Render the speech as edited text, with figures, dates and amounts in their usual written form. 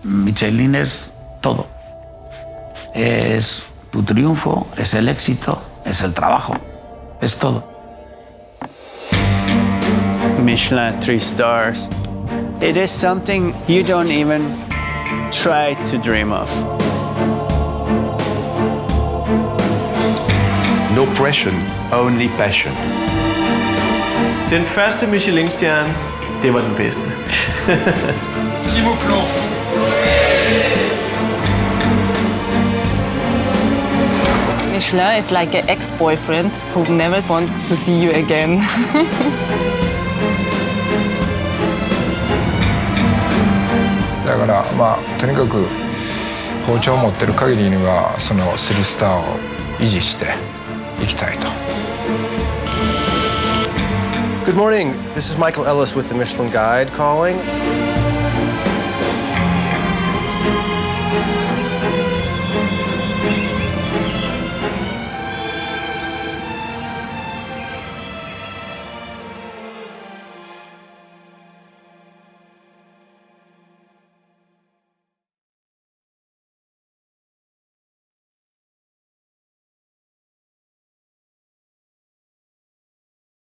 Michelin es todo. Es tu triunfo, es el éxito, es el trabajo, es todo. Michelin 3 stars. It is something you don't even try to dream of. No pressure, only passion. Den første Michelin-stjerne, det var den bedste. Michelin is like an ex-boyfriend who never wants to see you again. だからとにかく包丁を持ってる限りにはその3スターを維持していきたいと。Good morning. This is Michael Ellis with the Michelin Guide calling.